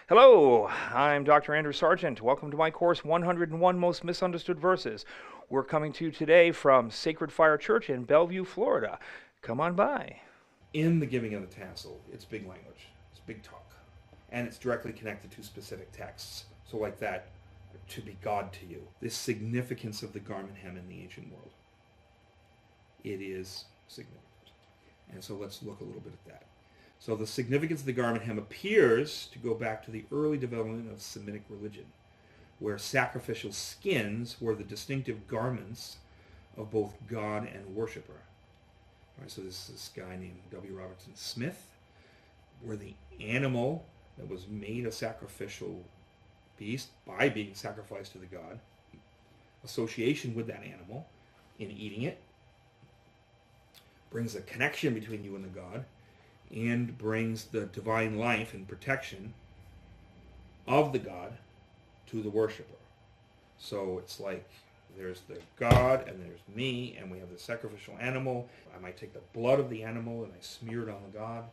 Hello, I'm Dr. Andrew Sargent. Welcome to my course, 101 Most Misunderstood Verses. We're coming to you today from Sacred Fire Church in Bellevue, Florida. Come on by. In the giving of the tassel, it's big language, it's big talk, and it's directly connected to specific texts. So like that, to be God to you, this significance of the garment hem in the ancient world, it is significant. And so let's look a little bit at that. So the significance of the garment hem appears to go back to the early development of Semitic religion, where sacrificial skins were the distinctive garments of both God and worshiper. All right, so this guy named W. Robertson Smith, where the animal that was made a sacrificial beast by being sacrificed to the god, association with that animal in eating it, brings a connection between you and the god, and brings the divine life and protection of the god to the worshiper. So it's like there's the God and there's me, and we have the sacrificial animal. I might take the blood of the animal and I smear it on the God,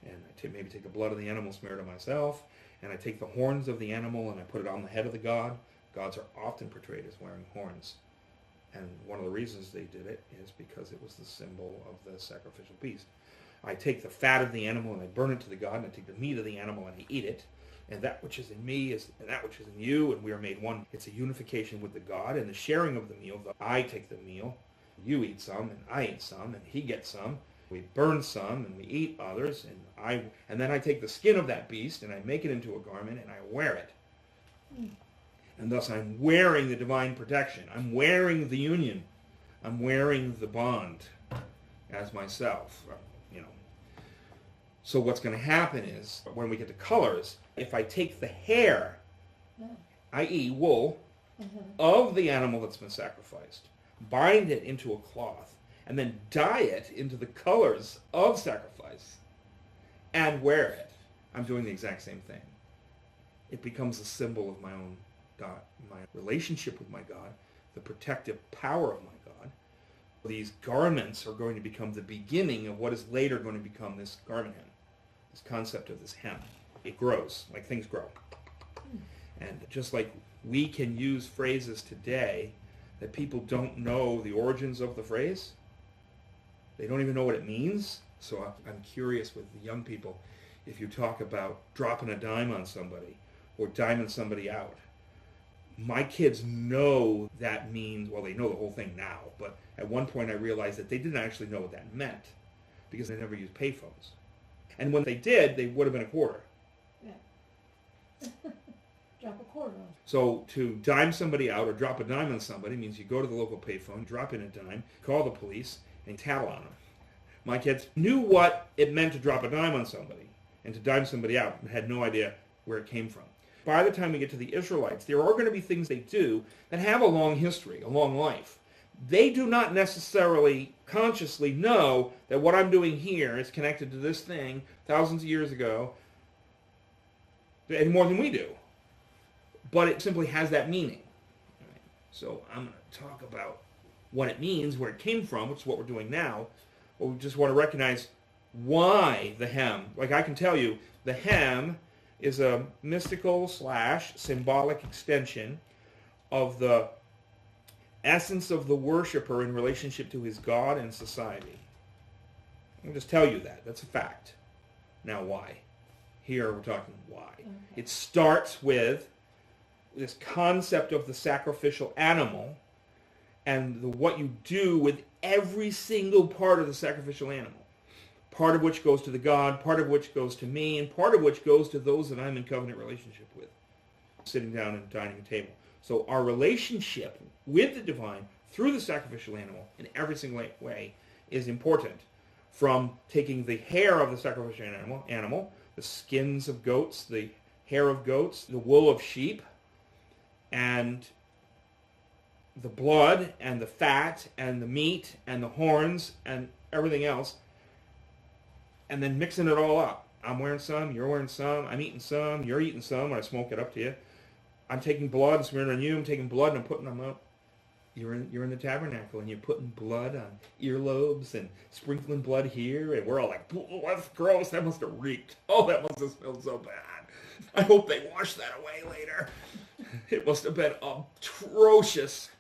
and I maybe take the blood of the animal, smear it on myself, and I take the horns of the animal and I put it on the head of the God. Gods are often portrayed as wearing horns, and one of the reasons they did it is because it was the symbol of the sacrificial beast. I take the fat of the animal and I burn it to the God, and I take the meat of the animal and I eat it. And that which is in me is and that which is in you, and we are made one. It's a unification with the God, and the sharing of the meal. I take the meal, you eat some, and I eat some, and he gets some. We burn some, and we eat others, and then I take the skin of that beast, and I make it into a garment, and I wear it. And thus I'm wearing the divine protection. I'm wearing the union. I'm wearing the bond as myself. So what's going to happen is, when we get to colors, if I take the hair, i.e. wool, of the animal that's been sacrificed, bind it into a cloth, and then dye it into the colors of sacrifice, and wear it, I'm doing the exact same thing. It becomes a symbol of my own God, my relationship with my God, the protective power of my God. These garments are going to become the beginning of what is later going to become this garment hem. This concept of this hem. It grows, like things grow. And just like we can use phrases today that people don't know the origins of the phrase, they don't even know what it means. So I'm curious with the young people, if you talk about dropping a dime on somebody or diming somebody out, my kids know that means, well, they know the whole thing now, but at one point I realized that they didn't actually know what that meant because they never used payphones. And when they did, they would have been a quarter. Yeah. Drop a quarter on. So to dime somebody out or drop a dime on somebody means you go to the local payphone, drop in a dime, call the police, and tattle on them. My kids knew what it meant to drop a dime on somebody and to dime somebody out, and had no idea where it came from. By the time we get to the Israelites, there are going to be things they do that have a long history, a long life. They do not necessarily consciously know that what I'm doing here is connected to this thing thousands of years ago, any more than we do. But it simply has that meaning. Right? So I'm going to talk about what it means, where it came from, which is what we're doing now. But we just want to recognize why the hem. Like I can tell you, the hem is a mystical / symbolic extension of the essence of the worshiper in relationship to his God and society. I'll just tell you that. That's a fact. Now why? Here we're talking why. Okay. It starts with this concept of the sacrificial animal and what you do with every single part of the sacrificial animal. Part of which goes to the God, part of which goes to me, and part of which goes to those that I'm in covenant relationship with, sitting down and dining at a table. So our relationship with the divine through the sacrificial animal in every single way is important. From taking the hair of the sacrificial animal, the skins of goats, the hair of goats, the wool of sheep, and the blood and the fat and the meat and the horns and everything else, and then mixing it all up. I'm wearing some, you're wearing some, I'm eating some, you're eating some when I smoke it up to you. I'm taking blood and smearing it on you, I'm taking blood and I'm putting them up. You're in the tabernacle and you're putting blood on earlobes and sprinkling blood here, and we're all like, oh, that's gross, that must have reeked. Oh, that must have smelled so bad. I hope they wash that away later. It must have been atrocious.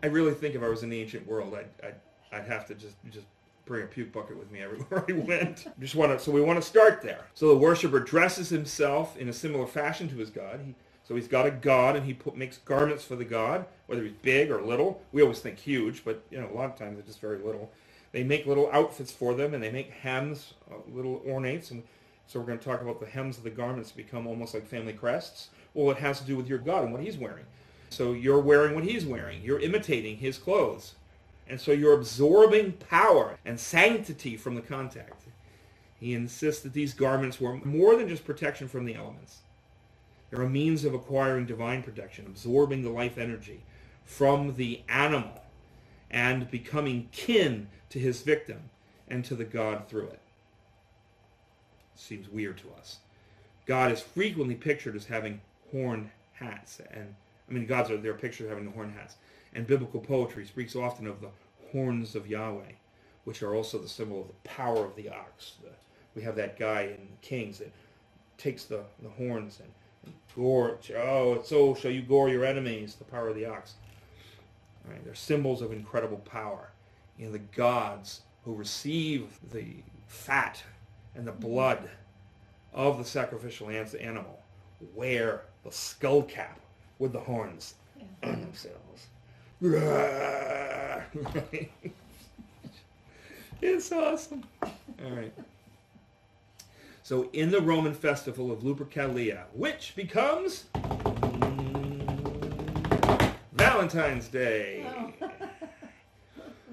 I really think if I was in the ancient world, I'd have to just bring a puke bucket with me everywhere I went. So we want to start there. So the worshiper dresses himself in a similar fashion to his god. So he's got a god, and he makes garments for the god, whether he's big or little. We always think huge, but a lot of times it's just very little. They make little outfits for them, and they make hems, little ornates, and so we're going to talk about the hems of the garments become almost like family crests. Well, it has to do with your god and what he's wearing. So you're wearing what he's wearing. You're imitating his clothes. And so you're absorbing power and sanctity from the contact. He insists that these garments were more than just protection from the elements. They're a means of acquiring divine protection, absorbing the life energy from the animal and becoming kin to his victim and to the god through it. Seems weird to us. God is frequently pictured as having horned hats. Gods they're pictured having the horned hats. And biblical poetry speaks often of the horns of Yahweh, which are also the symbol of the power of the ox. We have that guy in Kings that takes the horns and gorge. Oh, so shall you gore your enemies, the power of the ox. All right, they're symbols of incredible power. The gods who receive the fat and the blood of the sacrificial animal wear the skull cap with the horns on themselves. It's awesome. All right. So in the Roman festival of Lupercalia, which becomes Valentine's Day. Oh.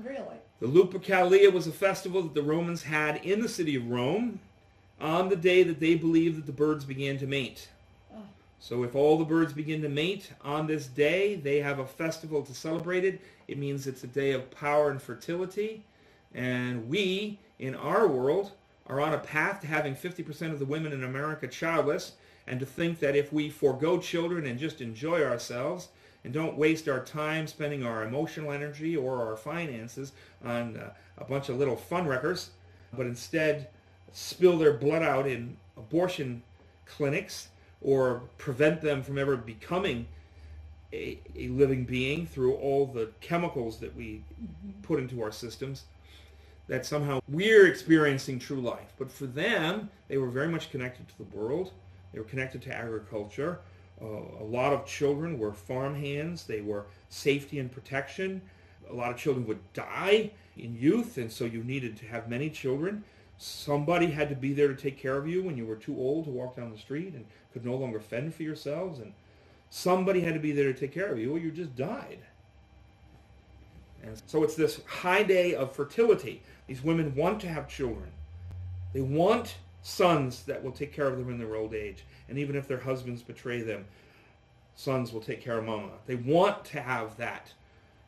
Really? The Lupercalia was a festival that the Romans had in the city of Rome on the day that they believed that the birds began to mate. Oh. So if all the birds begin to mate on this day, they have a festival to celebrate it. It means it's a day of power and fertility. And we, in our world, are on a path to having 50% of the women in America childless, and to think that if we forego children and just enjoy ourselves and don't waste our time spending our emotional energy or our finances on a bunch of little fun wreckers, but instead spill their blood out in abortion clinics or prevent them from ever becoming a living being through all the chemicals that we put into our systems, that somehow we're experiencing true life. But for them, they were very much connected to the world. They were connected to agriculture. A lot of children were farm hands. They were safety and protection. A lot of children would die in youth, and so you needed to have many children. Somebody had to be there to take care of you when you were too old to walk down the street and could no longer fend for yourselves. And somebody had to be there to take care of you, or you just died. And so it's this high day of fertility. These women want to have children. They want sons that will take care of them in their old age. And even if their husbands betray them, sons will take care of mama. They want to have that.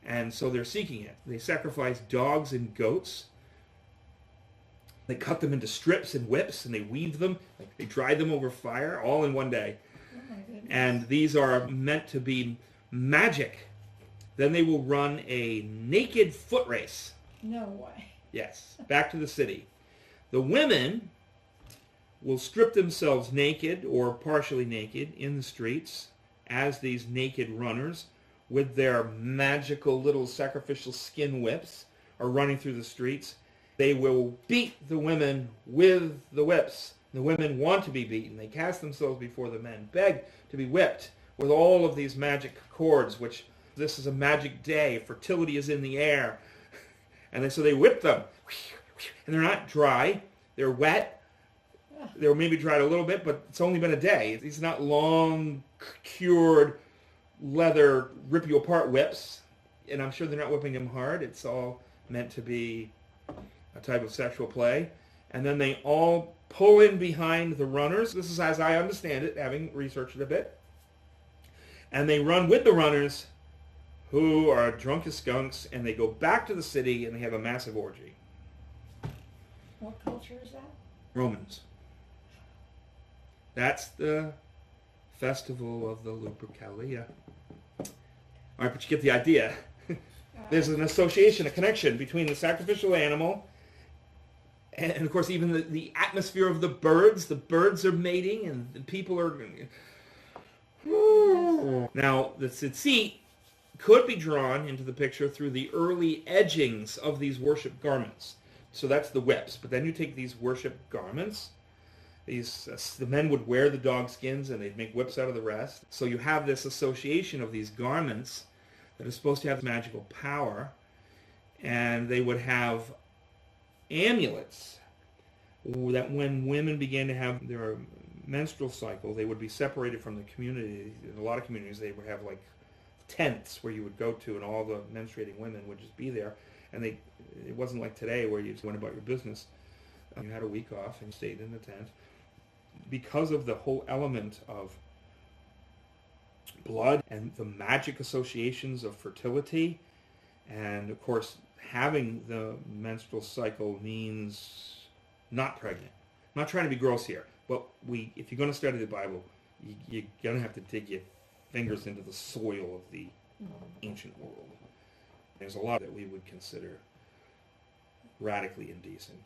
And so they're seeking it. They sacrifice dogs and goats. They cut them into strips and whips, and they weave them. They dry them over fire, all in one day. Oh my goodness. And these are meant to be magic. Then they will run a naked foot race. No way. Yes, back to the city. The women will strip themselves naked or partially naked in the streets as these naked runners with their magical little sacrificial skin whips are running through the streets. They will beat the women with the whips. The women want to be beaten. They cast themselves before the men, beg to be whipped with all of these magic cords, which this is a magic day. Fertility is in the air. And so they whip them. And they're not dry. They're wet. They're maybe dried a little bit, but it's only been a day. These are not long, cured, leather, rip-you-apart whips. And I'm sure they're not whipping them hard. It's all meant to be a type of sexual play. And then they all pull in behind the runners. This is as I understand it, having researched it a bit. And they run with the runners, who are drunk as skunks, and they go back to the city and they have a massive orgy. What culture is that? Romans. That's the festival of the Lupercalia. All right, but you get the idea. There's an association, a connection between the sacrificial animal And of course, even the atmosphere of the birds are mating, and the people are... Now, the tzitzit could be drawn into the picture through the early edgings of these worship garments. So that's the whips. But then you take these worship garments, the men would wear the dog skins and they'd make whips out of the rest. So you have this association of these garments that are supposed to have magical power, and they would have amulets that when women began to have their menstrual cycle, they would be separated from the community. In a lot of communities, they would have like tents where you would go to, and all the menstruating women would just be there. And it wasn't like today where you just went about your business. You had a week off and stayed in the tent. Because of the whole element of blood and the magic associations of fertility, and of course having the menstrual cycle means not pregnant. I'm not trying to be gross here, but if you're going to study the Bible, you're going to have to dig your fingers into the soil of the ancient world. There's a lot that we would consider radically indecent.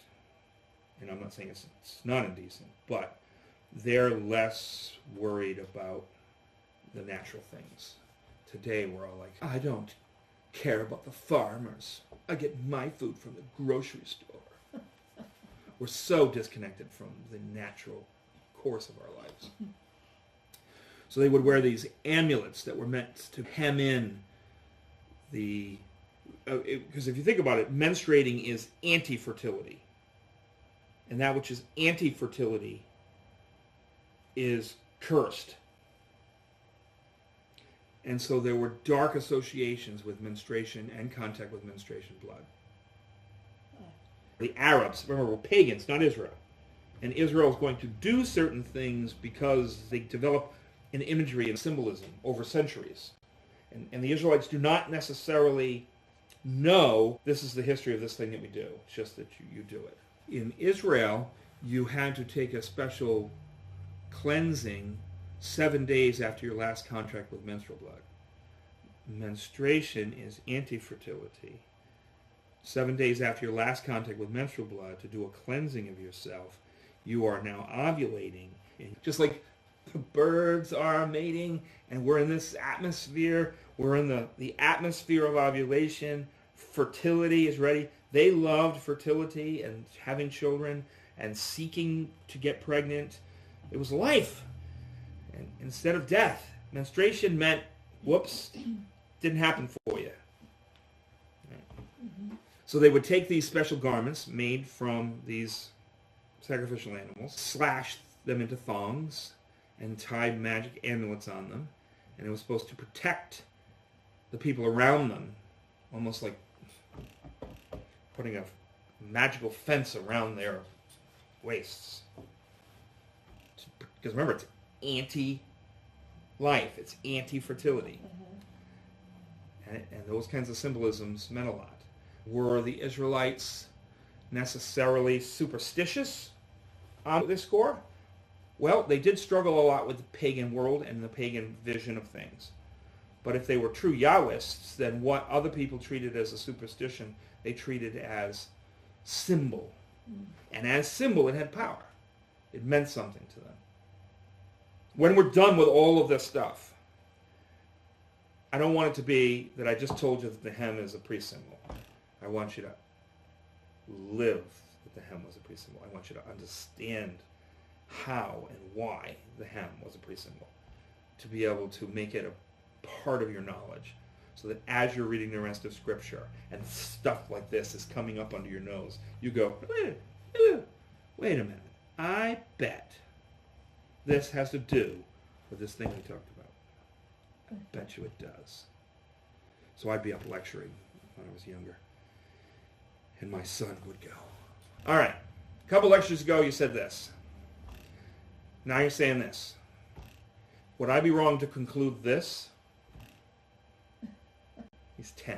And I'm not saying it's not indecent, but they're less worried about the natural things. Today we're all like, I don't care about the farmers. I get my food from the grocery store. We're so disconnected from the natural course of our lives. So they would wear these amulets that were meant to hem in the... Because if you think about it, menstruating is anti-fertility. And that which is anti-fertility is cursed. And so there were dark associations with menstruation and contact with menstruation blood. The Arabs, remember, were pagans, not Israel. And Israel is going to do certain things because they develop an imagery and symbolism over centuries. And the Israelites do not necessarily know this is the history of this thing that we do. It's just that you do it. In Israel, you had to take a special cleansing 7 days after your last contact with menstrual blood. Menstruation is anti-fertility. 7 days after your last contact with menstrual blood, to do a cleansing of yourself, you are now ovulating. And just like the birds are mating, and we're in this atmosphere, we're in the atmosphere of ovulation. Fertility is ready. They loved fertility and having children and seeking to get pregnant. It was life. And instead of death, menstruation meant, whoops, didn't happen for you. So they would take these special garments made from these sacrificial animals, slash them into thongs, and tie magic amulets on them. And it was supposed to protect the people around them, almost like putting a magical fence around their waists. Because remember, it's anti-life, it's anti-fertility. And those kinds of symbolisms meant a lot. Were the Israelites necessarily superstitious on this score? Well, they did struggle a lot with the pagan world and the pagan vision of things. But if they were true Yahwists, then what other people treated as a superstition, they treated as symbol. And as symbol, it had power. It meant something to them. When we're done with all of this stuff, I don't want it to be that I just told you that the hem is a priest symbol. I want you to live that the hem was a priest symbol. I want you to understand how and why the hem was a priest symbol, to be able to make it a part of your knowledge, so that as you're reading the rest of Scripture and stuff like this is coming up under your nose, you go, wait a minute, I bet this has to do with this thing we talked about. I bet you it does. So I'd be up lecturing when I was younger, and my son would go. All right, a couple lectures ago you said this. Now you're saying this. Would I be wrong to conclude this? He's 10.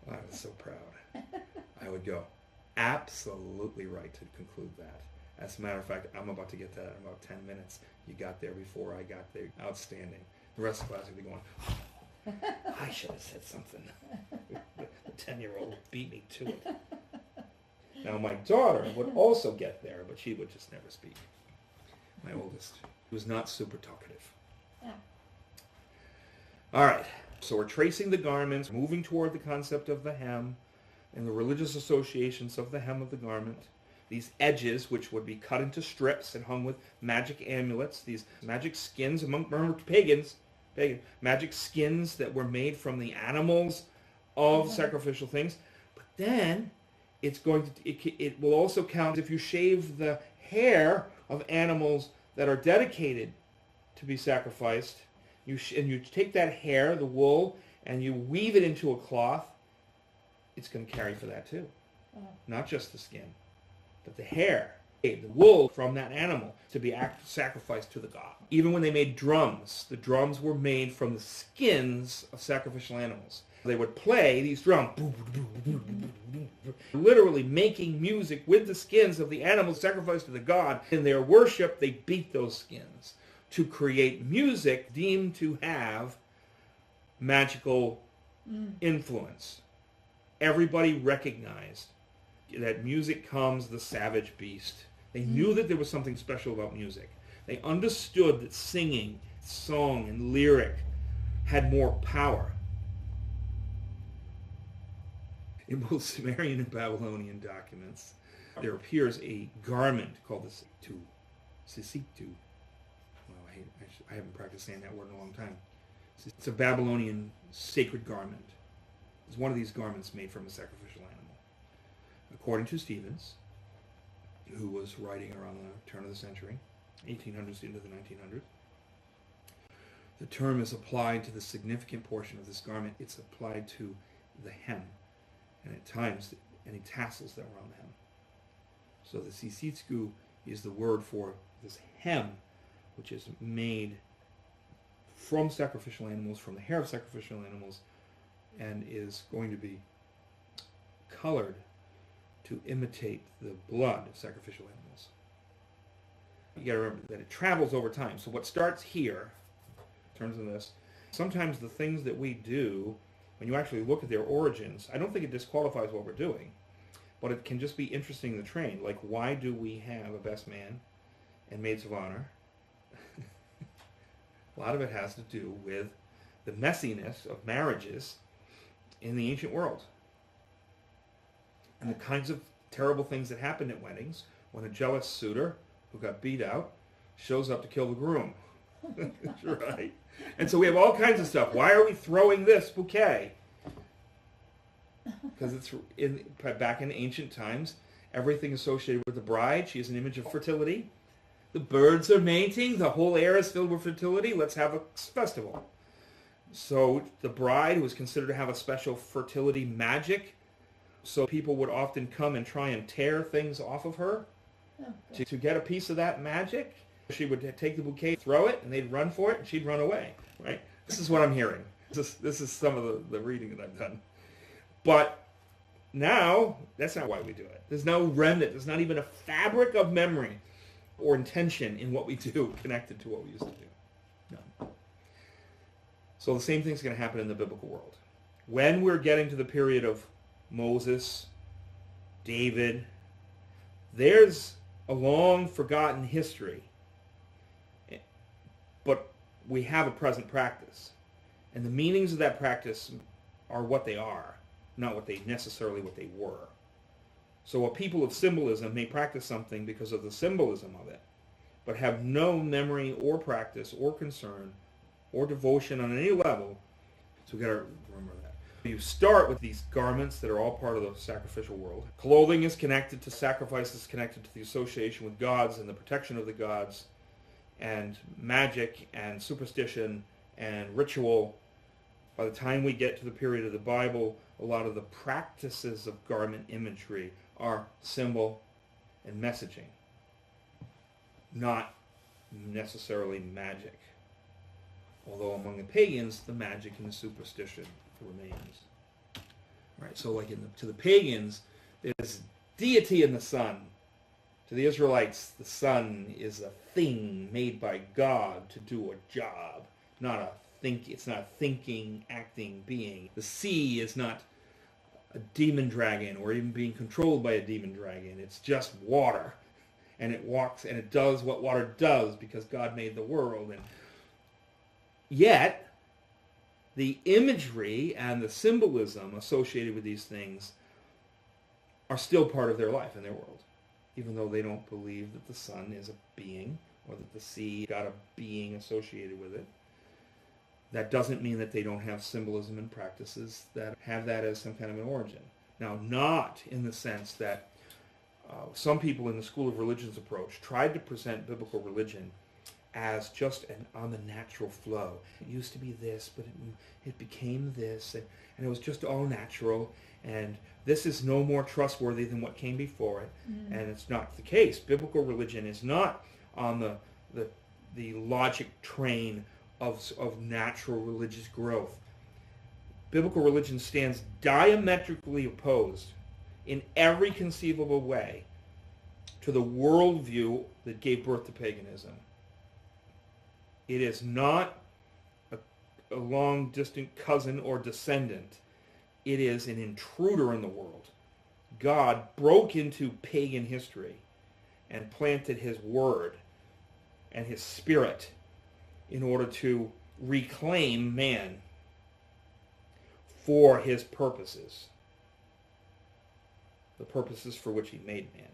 I was so proud. I would go, absolutely right to conclude that. As a matter of fact, I'm about to get that in about 10 minutes. You got there before I got there. Outstanding. The rest of the class would be going, I should have said something. The 10-year-old beat me to it. Now my daughter would also get there, but she would just never speak. My oldest was not super talkative. Yeah. All right, so we're tracing the garments, moving toward the concept of the hem and the religious associations of the hem of the garment. These edges, which would be cut into strips and hung with magic amulets, these magic skins among pagans, magic skins that were made from the animals of sacrificial things. But then it's going to it will also count if you shave the hair of animals that are dedicated to be sacrificed. And you take that hair, the wool, and you weave it into a cloth. It's going to carry for that too, not just the skin, but the hair, the wool from that animal to be sacrificed to the god. Even when they made drums, the drums were made from the skins of sacrificial animals. They would play these drums, literally making music with the skins of the animals sacrificed to the god. In their worship, they beat those skins to create music deemed to have magical influence. Everybody recognized that music comes the savage beast. They knew that there was something special about music. They understood that singing, song, and lyric had more power. In both Sumerian and Babylonian documents, there appears a garment called the sisitu. Well, I haven't practiced saying that word in a long time. It's a Babylonian sacred garment. It's one of these garments made from a sacrificial animal. According to Stevens, who was writing around the turn of the century, 1800s into the 1900s, the term is applied to the significant portion of this garment. It's applied to the hem, and at times any tassels that were on the hem. So the sisitsku is the word for this hem, which is made from sacrificial animals, from the hair of sacrificial animals, and is going to be colored to imitate the blood of sacrificial animals. You got to remember that it travels over time. So what starts here, in terms of this, sometimes the things that we do, when you actually look at their origins, I don't think it disqualifies what we're doing, but it can just be interesting to train. Like, why do we have a best man and maids of honor? A lot of it has to do with the messiness of marriages in the ancient world. And the kinds of terrible things that happened at weddings when a jealous suitor who got beat out shows up to kill the groom. Right? And so we have all kinds of stuff. Why are we throwing this bouquet? Because it's back in ancient times, everything associated with the bride, she is an image of fertility. The birds are mating. The whole air is filled with fertility. Let's have a festival. So the bride was considered to have a special fertility magic. So people would often come and try and tear things off of her to get a piece of that magic. She would take the bouquet, throw it, and they'd run for it, and she'd run away. Right? This is what I'm hearing. This is some of the reading that I've done. But now, that's not why we do it. There's no remnant. There's not even a fabric of memory or intention in what we do connected to what we used to do. No. So the same thing's going to happen in the biblical world. When we're getting to the period of Moses, David, there's a long forgotten history. But we have a present practice. And the meanings of that practice are what they are, not what they were. So a people of symbolism may practice something because of the symbolism of it, but have no memory or practice or concern or devotion on any level. So we've got to remember that. You start with these garments that are all part of the sacrificial world. Clothing is connected to sacrifices, connected to the association with gods and the protection of the gods, and magic and superstition and ritual. By the time we get to the period of the Bible, a lot of the practices of garment imagery are symbol and messaging, not necessarily magic. Although among the pagans, the magic and the superstition remains. Right, so like to the pagans, there's deity in the sun. To the Israelites, the sun is a thing made by God to do a job, not a think. It's not a thinking, acting being. The sea is not a demon dragon or even being controlled by a demon dragon. It's just water. And it walks and it does what water does because God made the world. And yet, the imagery and the symbolism associated with these things are still part of their life and their world, even though they don't believe that the sun is a being or that the sea got a being associated with it. That doesn't mean that they don't have symbolism and practices that have that as some kind of an origin. Now, not in the sense that some people in the School of Religion's approach tried to present biblical religion as just on the natural flow. It used to be this, but it became this, and it was just all natural, and this is no more trustworthy than what came before it. And it's not the case. Biblical religion is not on the logic train of natural religious growth. Biblical religion stands diametrically opposed in every conceivable way to the worldview that gave birth to paganism. It is not a long distant cousin or descendant. It is an intruder in the world. God broke into pagan history and planted his word and his spirit in order to reclaim man for his purposes, the purposes for which he made man.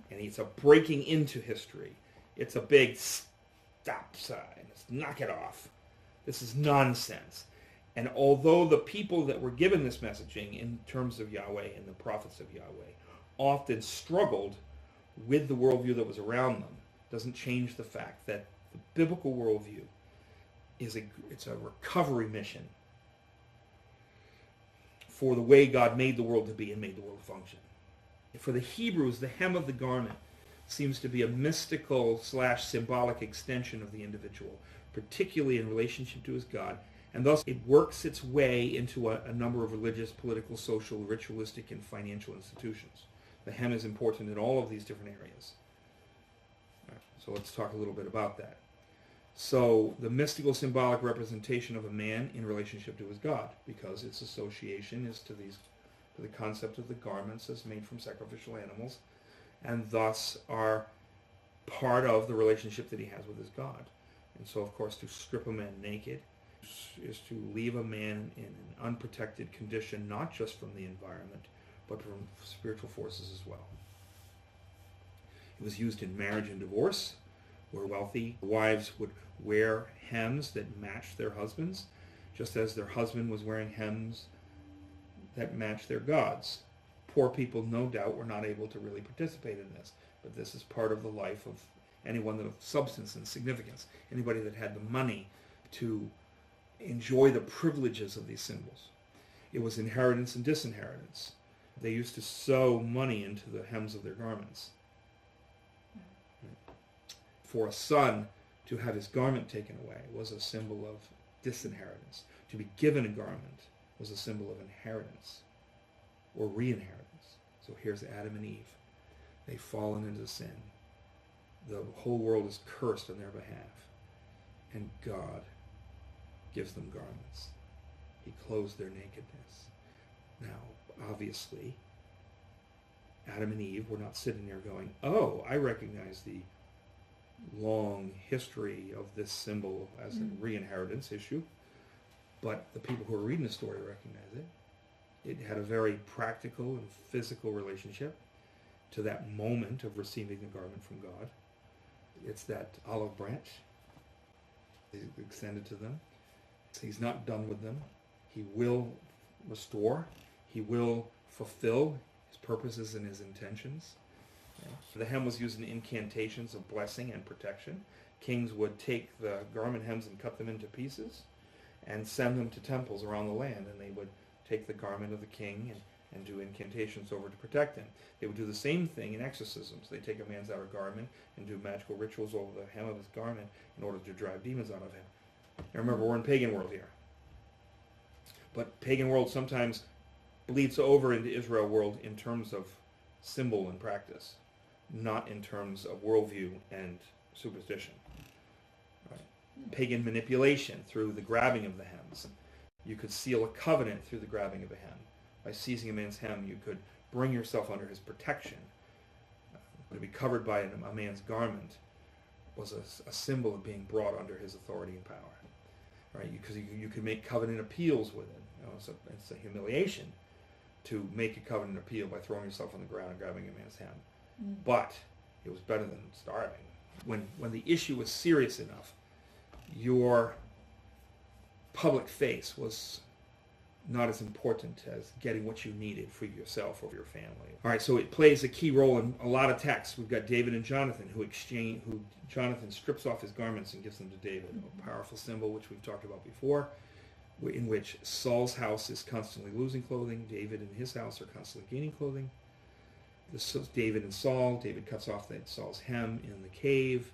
And it's a breaking into history. It's a big stop sign. Let's knock it off. This is nonsense. And although the people that were given this messaging in terms of Yahweh and the prophets of Yahweh often struggled with the worldview that was around them, doesn't change the fact that the biblical worldview it's a recovery mission for the way God made the world to be and made the world function. For the Hebrews, the hem of the garment seems to be a mystical / symbolic extension of the individual, particularly in relationship to his God, and thus it works its way into a number of religious, political, social, ritualistic, and financial institutions. The hem is important in all of these different areas. All right, so let's talk a little bit about that. So the mystical symbolic representation of a man in relationship to his God, because its association is to the concept of the garments as made from sacrificial animals, and thus are part of the relationship that he has with his God. And so, of course, to strip a man naked is to leave a man in an unprotected condition, not just from the environment, but from spiritual forces as well. It was used in marriage and divorce, where wealthy wives would wear hems that matched their husbands, just as their husband was wearing hems that matched their gods. Poor people, no doubt, were not able to really participate in this, but this is part of the life of anyone of substance and significance, anybody that had the money to enjoy the privileges of these symbols. It was inheritance and disinheritance. They used to sew money into the hems of their garments. For a son to have his garment taken away was a symbol of disinheritance. To be given a garment was a symbol of inheritance or re-inheritance. So here's Adam and Eve. They've fallen into sin. The whole world is cursed on their behalf. And God gives them garments. He clothes their nakedness. Now, obviously, Adam and Eve were not sitting there going, oh, I recognize the long history of this symbol as a re-inheritance issue. But the people who are reading the story recognize it. It had a very practical and physical relationship to that moment of receiving the garment from God. It's that olive branch. He's extended to them. He's not done with them. He will restore. He will fulfill his purposes and his intentions. The hem was used in incantations of blessing and protection. Kings would take the garment hems and cut them into pieces and send them to temples around the land, and they would take the garment of the king and do incantations over to protect him. They would do the same thing in exorcisms. They take a man's outer garment and do magical rituals over the hem of his garment in order to drive demons out of him. Now remember, we're in pagan world here. But pagan world sometimes bleeds over into Israel world in terms of symbol and practice, not in terms of worldview and superstition. Right? Pagan manipulation through the grabbing of the hems. You could seal a covenant through the grabbing of a hem. By seizing a man's hem, you could bring yourself under his protection. To be covered by a man's garment was a symbol of being brought under his authority and power. Right? Because you could make covenant appeals with it. It's a humiliation to make a covenant appeal by throwing yourself on the ground and grabbing a man's hem. But it was better than starving. When the issue was serious enough, your public face was not as important as getting what you needed for yourself or your family. All right, so it plays a key role in a lot of texts. We've got David and Jonathan who Jonathan strips off his garments and gives them to David. A powerful symbol which we've talked about before, in which Saul's house is constantly losing clothing. David and his house are constantly gaining clothing. This is David and Saul. David cuts off Saul's hem in the cave.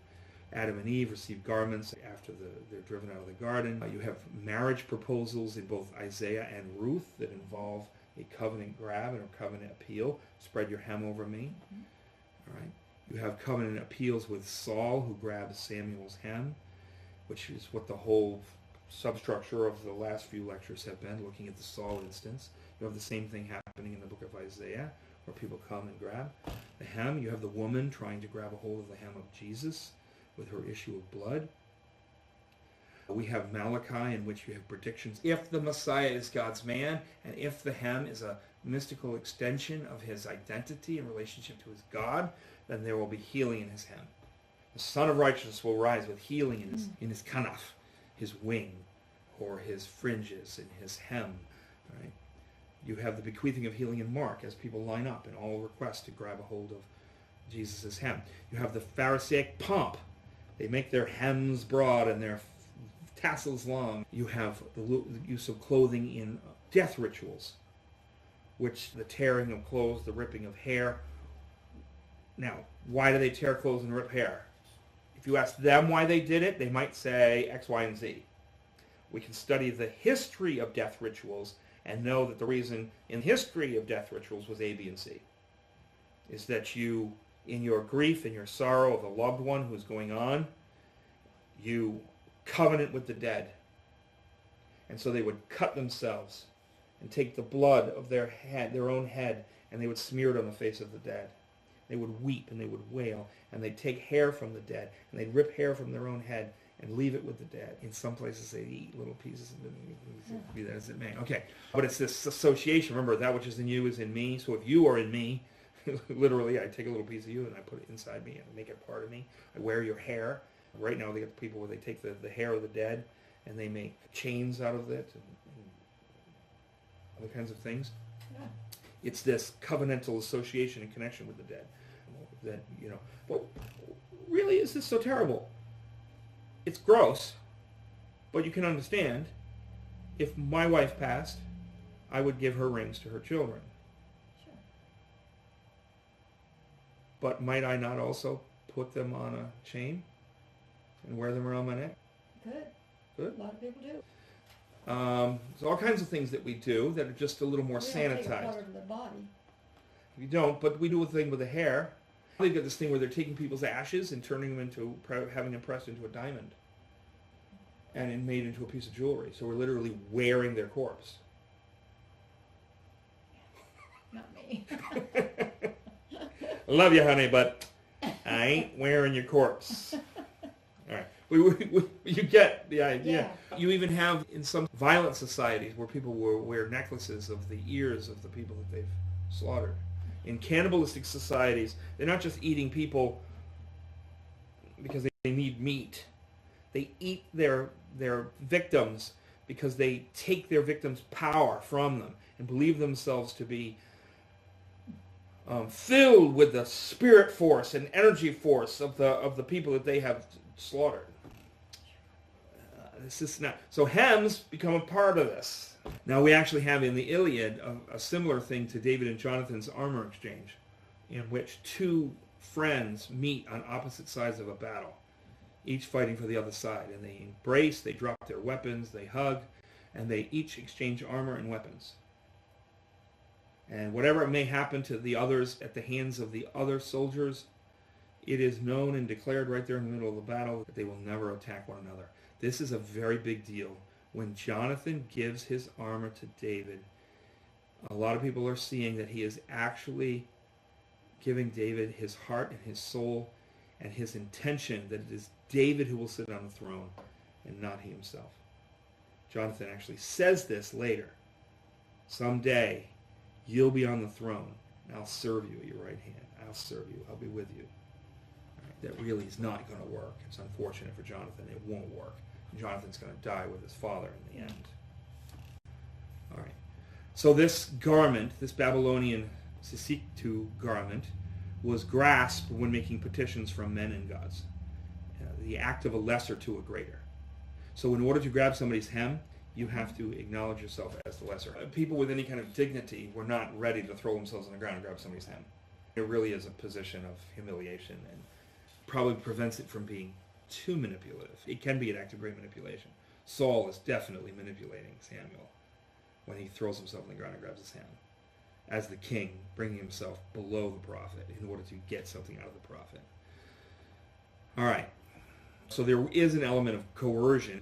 Adam and Eve receive garments after they're driven out of the garden. You have marriage proposals in both Isaiah and Ruth that involve a covenant grab and a covenant appeal. Spread your hem over me. All right. You have covenant appeals with Saul, who grabs Samuel's hem, which is what the whole substructure of the last few lectures have been, looking at the Saul instance. You have the same thing happening in the book of Isaiah, where people come and grab the hem. You have the woman trying to grab a hold of the hem of Jesus with her issue of blood. We have Malachi, in which you have predictions. If the Messiah is God's man, and if the hem is a mystical extension of his identity in relationship to his God, then there will be healing in his hem. The Son of Righteousness will rise with healing in his kanaf, his wing, or his fringes, in his hem. Right? You have the bequeathing of healing in Mark as people line up in all requests to grab a hold of Jesus' hem. You have the Pharisaic pomp. They make their hems broad and their tassels long. You have the use of clothing in death rituals, which the tearing of clothes, the ripping of hair. Now, why do they tear clothes and rip hair? If you ask them why they did it, they might say X, Y, and Z. We can study the history of death rituals and know that the reason in history of death rituals was A, B, and C. Is that you, in your grief and your sorrow of a loved one who's going on, you covenant with the dead. And so they would cut themselves and take the blood of their own head, and they would smear it on the face of the dead. They would weep and they would wail, and they'd take hair from the dead, and they'd rip hair from their own head and leave it with the dead. In some places they eat little pieces, and be that as it may. Okay, but it's this association. Remember, that which is in you is in me. So if you are in me, literally, I take a little piece of you and I put it inside me and make it part of me. I wear your hair. Right now they got people where they take the hair of the dead and they make chains out of it and other kinds of things. Yeah. It's this covenantal association and connection with the dead. That, well, really, is this so terrible? It's gross, but you can understand. If my wife passed, I would give her rings to her children. Sure. But might I not also put them on a chain and wear them around my neck? Good. A lot of people do. There's all kinds of things that we do that are just a little more We don't take a sanitized. cover to the body. We don't, but we do a thing with the hair. They've got this thing where they're taking people's ashes and turning them into, having them pressed into a diamond and made into a piece of jewelry. So we're literally wearing their corpse. Not me. I love you, honey, but I ain't wearing your corpse. All right. You get the idea. Yeah. You even have in some violent societies where people will wear necklaces of the ears of the people that they've slaughtered. In cannibalistic societies, they're not just eating people because they need meat. They eat their victims because they take their victims' power from them and believe themselves to be filled with the spirit force and energy force of the people that they have slaughtered. This is not so. Hems become a part of this. Now we actually have in the Iliad a similar thing to David and Jonathan's armor exchange, in which two friends meet on opposite sides of a battle, each fighting for the other side, and they embrace, they drop their weapons, they hug, and they each exchange armor and weapons. And whatever may happen to the others at the hands of the other soldiers, it is known and declared right there in the middle of the battle that they will never attack one another. This is a very big deal. When Jonathan gives his armor to David, A lot of people are seeing that he is actually giving David his heart and his soul and his intention, that it is David who will sit on the throne and not he himself. Jonathan actually says this later. Someday you'll be on the throne and I'll serve you at your right hand. I'll serve you. I'll be with you. Right? That really is not going to work. It's unfortunate for Jonathan. It won't work. Jonathan's going to die with his father in the end. All right. So this garment, this Babylonian Sisiktu garment, was grasped when making petitions from men and gods. The act of a lesser to a greater. So in order to grab somebody's hem, you have to acknowledge yourself as the lesser. People with any kind of dignity were not ready to throw themselves on the ground and grab somebody's hem. It really is a position of humiliation and probably prevents it from being too manipulative. It can be an act of great manipulation. Saul is definitely manipulating Samuel when he throws himself on the ground and grabs his hand, as the king, bringing himself below the prophet in order to get something out of the prophet. All right. So there is an element of coercion,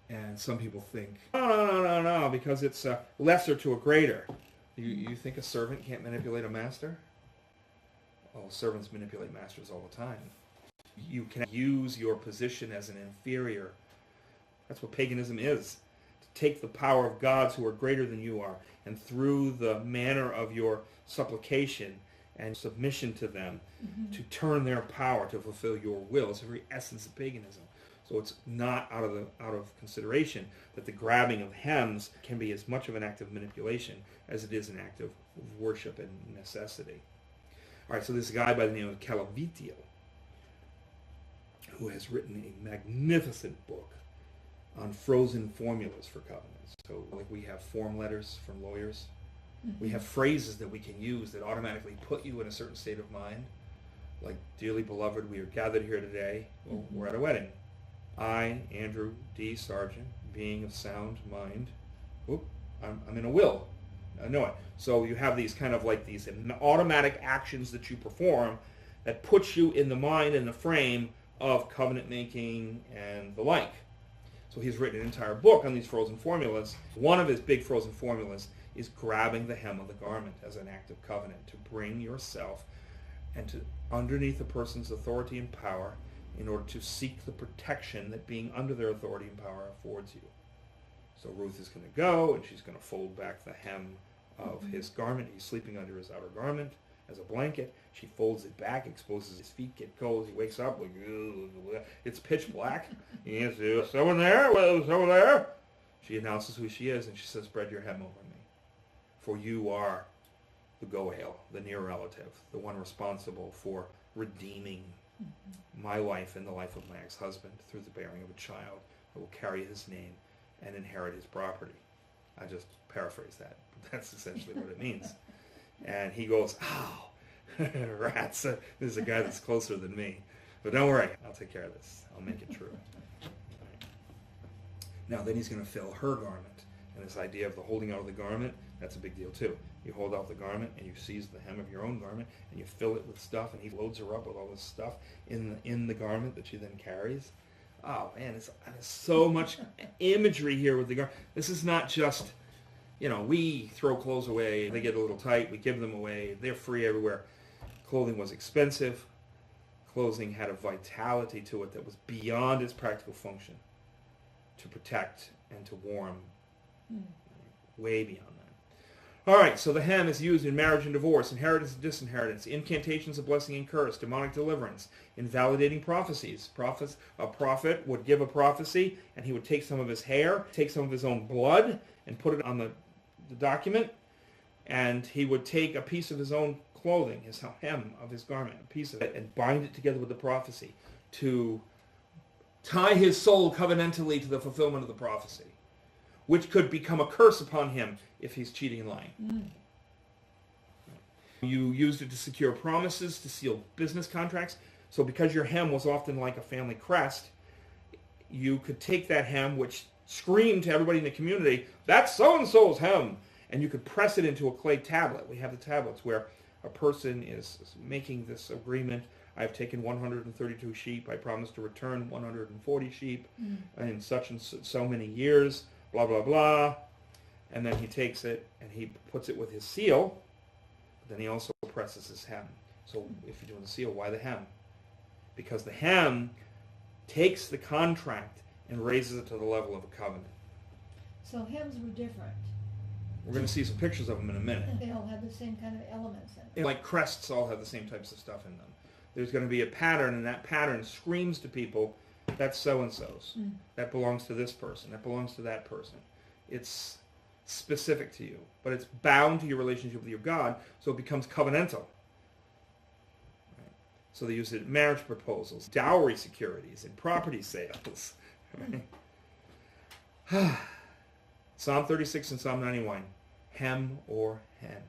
and some people think, no, because it's a lesser to a greater. You think a servant can't manipulate a master? Oh, servants manipulate masters all the time. You can use your position as an inferior. That's what paganism is. To take the power of gods who are greater than you are, and through the manner of your supplication and submission to them, to turn their power to fulfill your will. It's the very essence of paganism. So it's not out of consideration that the grabbing of hems can be as much of an act of manipulation as it is an act of worship and necessity. All right, so this guy by the name of Calavitio, who has written a magnificent book on frozen formulas for covenants. So like we have form letters from lawyers. We have phrases that we can use that automatically put you in a certain state of mind. Like, dearly beloved, we are gathered here today. Well, we're at a wedding. I, Andrew D. Sargent, being of sound mind, I'm in a will. I know it. So you have these kind of like these automatic actions that you perform that puts you in the mind and the frame of covenant making and the like. So he's written an entire book on these frozen formulas. One of his big frozen formulas is grabbing the hem of the garment as an act of covenant, to bring yourself and to underneath a person's authority and power in order to seek the protection that being under their authority and power affords you. So Ruth is going to go, and she's going to fold back the hem of his garment. He's sleeping under his outer garment as a blanket. She folds it back, exposes his feet, get cold. He wakes up, like, it's pitch black. He answers, someone there? Well, someone there? She announces who she is, and she says, spread your hem over me. For you are the Goel, the near relative, the one responsible for redeeming my life and the life of my ex-husband through the bearing of a child that will carry his name and inherit his property. I just paraphrase that, but that's essentially what it means. And he goes, oh, rats, this is a guy that's closer than me. But don't worry, I'll take care of this. I'll make it true. Right. Now, then he's going to fill her garment. And this idea of the holding out of the garment, that's a big deal too. You hold out the garment and you seize the hem of your own garment and you fill it with stuff, and he loads her up with all this stuff in the garment that she then carries. Oh man, there's so much imagery here with the garment. This is not just, we throw clothes away, they get a little tight, we give them away, they're free everywhere. Clothing was expensive. Clothing had a vitality to it that was beyond its practical function to protect and to warm. Way beyond that. All right, so the hem is used in marriage and divorce, inheritance and disinheritance, incantations of blessing and curse, demonic deliverance, invalidating prophecies. A prophet would give a prophecy, and he would take some of his hair, take some of his own blood, and put it on the document, and he would take a piece of his own clothing, his hem of his garment, a piece of it, and bind it together with the prophecy to tie his soul covenantally to the fulfillment of the prophecy, which could become a curse upon him if he's cheating and lying. You used it to secure promises, to seal business contracts. So because your hem was often like a family crest, you could take that hem, which screamed to everybody in the community, that's so-and-so's hem, and you could press it into a clay tablet. We have the tablets where a person is making this agreement. I've taken 132 sheep. I promise to return 140 sheep in such and so many years, blah, blah, blah. And then he takes it and he puts it with his seal. But then he also presses his hem. So if you're doing the seal, why the hem? Because the hem takes the contract and raises it to the level of a covenant. So hems were different. We're going to see some pictures of them in a minute. They all have the same kind of elements in it. Like crests all have the same types of stuff in them. There's going to be a pattern, and that pattern screams to people, that's so-and-so's. That belongs to this person. That belongs to that person. It's specific to you, but it's bound to your relationship with your God, so it becomes covenantal. Right? So they use it in marriage proposals, dowry securities, and property sales. Right? Psalm 36 and Psalm 91, hem or hen.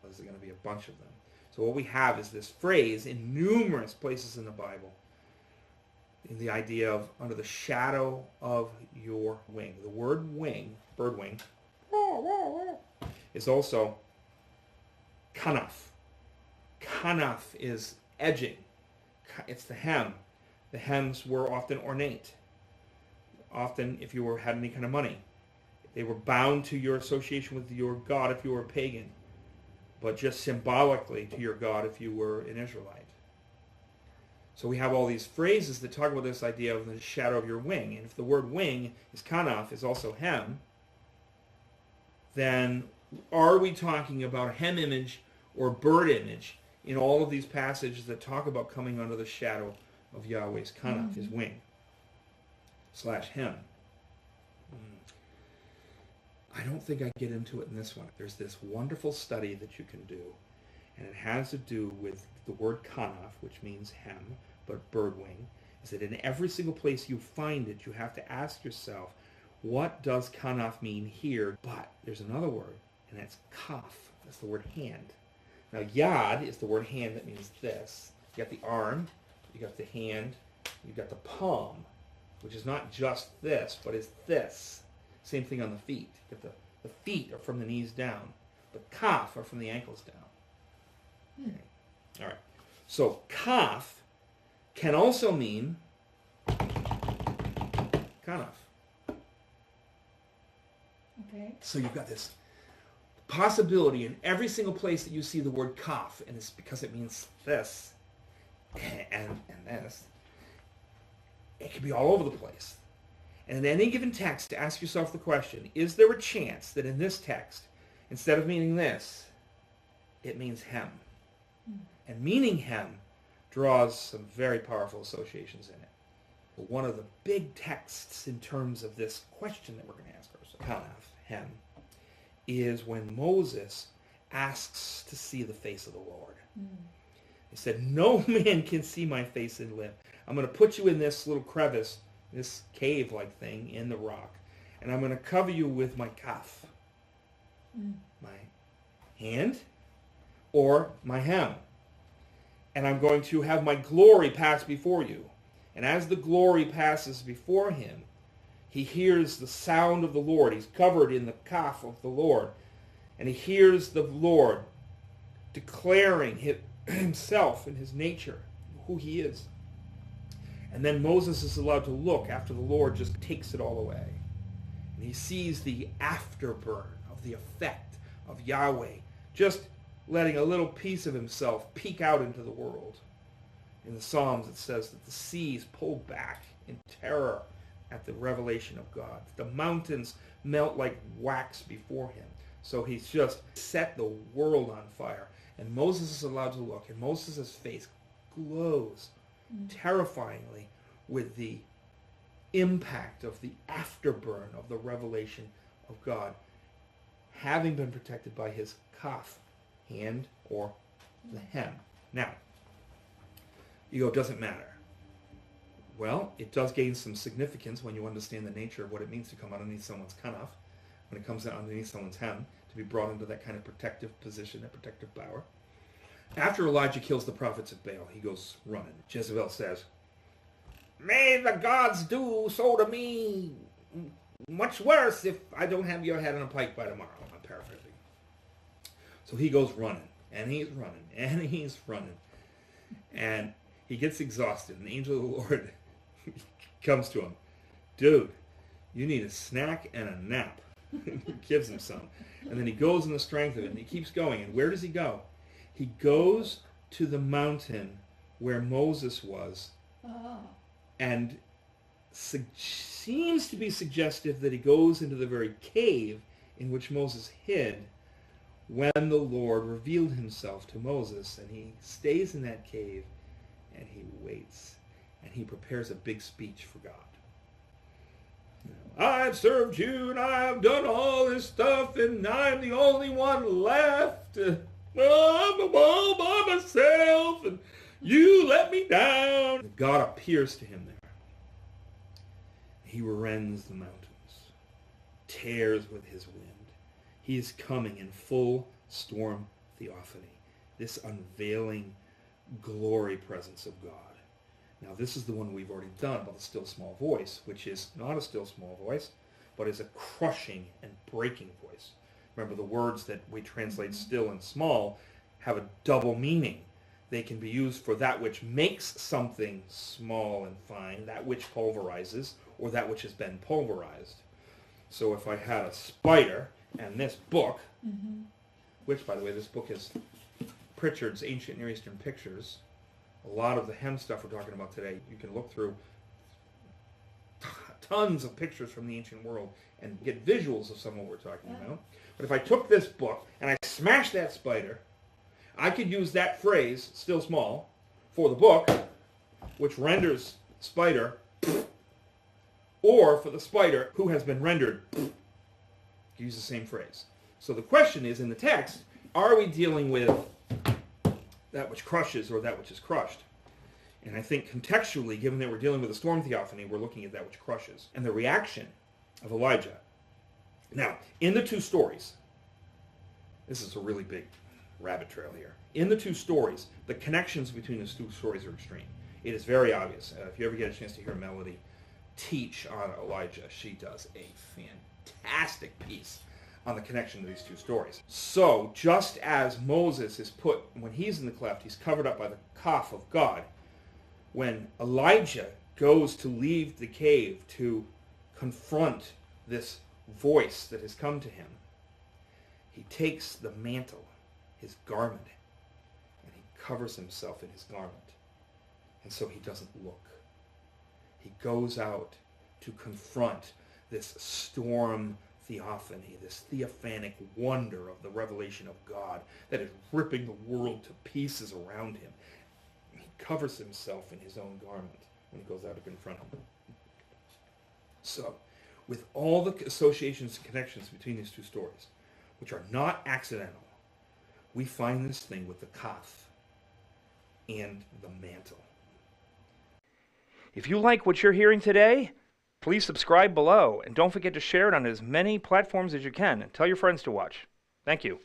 There's going to be a bunch of them. So what we have is this phrase in numerous places in the Bible, in the idea of under the shadow of your wing. The word wing, bird wing, is also kanaf. Kanaf is edging. It's the hem. The hems were often ornate. Often, if you had any kind of money, they were bound to your association with your God if you were a pagan, but just symbolically to your God if you were an Israelite. So we have all these phrases that talk about this idea of the shadow of your wing. And if the word wing is kanaf, is also hem, then are we talking about a hem image or bird image in all of these passages that talk about coming under the shadow of Yahweh's kanaf, his wing, / hem? I don't think I get into it in this one. There's this wonderful study that you can do, and it has to do with the word kanaf, which means hem, but bird wing, is that in every single place you find it, you have to ask yourself, what does kanaf mean here? But there's another word, and that's kaf. That's the word hand. Now, yad is the word hand that means this. You got the arm, you got the hand, you got the palm, which is not just this, but is this. Same thing on the feet. The feet are from the knees down. The kaf are from the ankles down. Okay. All right. So kaf can also mean kanaf. Okay. So you've got this possibility in every single place that you see the word kaf, and it's because it means this and this. It can be all over the place. And in any given text, ask yourself the question, is there a chance that in this text, instead of meaning this, it means hem? And meaning hem draws some very powerful associations in it. But one of the big texts in terms of this question that we're going to ask ourselves, kanaf, hem, is when Moses asks to see the face of the Lord. He said, no man can see my face and live. I'm going to put you in this little crevice, this cave-like thing in the rock, and I'm going to cover you with my kaf, my hand, or my hem. And I'm going to have my glory pass before you. And as the glory passes before him, he hears the sound of the Lord. He's covered in the kaf of the Lord. And he hears the Lord declaring himself and his nature, who he is. And then Moses is allowed to look after the Lord just takes it all away. And he sees the afterburn of the effect of Yahweh just letting a little piece of himself peek out into the world. In the Psalms it says that the seas pull back in terror at the revelation of God. The mountains melt like wax before him. So he's just set the world on fire. And Moses is allowed to look, and Moses' face glows terrifyingly with the impact of the afterburn of the revelation of God, having been protected by his kaf, hand, or the hem. Now, you go, it doesn't matter. Well, it does gain some significance when you understand the nature of what it means to come underneath someone's kanaf, when it comes underneath someone's hem, to be brought into that kind of protective position, that protective power. After Elijah kills the prophets of Baal, he goes running. Jezebel says, may the gods do so to me much worse if I don't have your head on a pike by tomorrow. I'm paraphrasing. So he goes running, and he's running, and he's running. And he gets exhausted. An angel of the Lord comes to him. Dude, you need a snack and a nap. gives him some. And then he goes in the strength of it, and he keeps going. And where does he go? He goes to the mountain where Moses was, and seems to be suggestive that he goes into the very cave in which Moses hid when the Lord revealed himself to Moses. And he stays in that cave, and he waits, and he prepares a big speech for God. I've served you, and I've done all this stuff, and I'm the only one left. I'm all by myself, and you let me down. God appears to him there. He rends the mountains, tears with his wind. He is coming in full storm theophany, this unveiling glory presence of God. Now, this is the one we've already done about the still small voice, which is not a still small voice, but is a crushing and breaking voice. Remember, the words that we translate still and small have a double meaning. They can be used for that which makes something small and fine, that which pulverizes, or that which has been pulverized. So if I had a spider and this book, which, by the way, this book is Pritchard's Ancient Near Eastern Pictures. A lot of the hem stuff we're talking about today, you can look through tons of pictures from the ancient world and get visuals of some of what we're talking about. But if I took this book and I smashed that spider, I could use that phrase, still small, for the book, which renders spider, or for the spider who has been rendered, use the same phrase. So the question is, in the text, are we dealing with that which crushes or that which is crushed? And I think contextually, given that we're dealing with a storm theophany, we're looking at that which crushes. And the reaction of Elijah. Now, in the two stories, this is a really big rabbit trail here. In the two stories, the connections between those two stories are extreme. It is very obvious. If you ever get a chance to hear Melody teach on Elijah, she does a fantastic piece on the connection to these two stories. So, just as Moses is put, when he's in the cleft, he's covered up by the cough of God. When Elijah goes to leave the cave to confront this voice that has come to him, he takes the mantle, his garment, and he covers himself in his garment. And so he doesn't look. He goes out to confront this storm theophany, this theophanic wonder of the revelation of God that is ripping the world to pieces around him. He covers himself in his own garment when he goes out to confront him. So, with all the associations and connections between these two stories, which are not accidental, we find this thing with the kaf and the mantle. If you like what you're hearing today, please subscribe below, and don't forget to share it on as many platforms as you can, and tell your friends to watch. Thank you.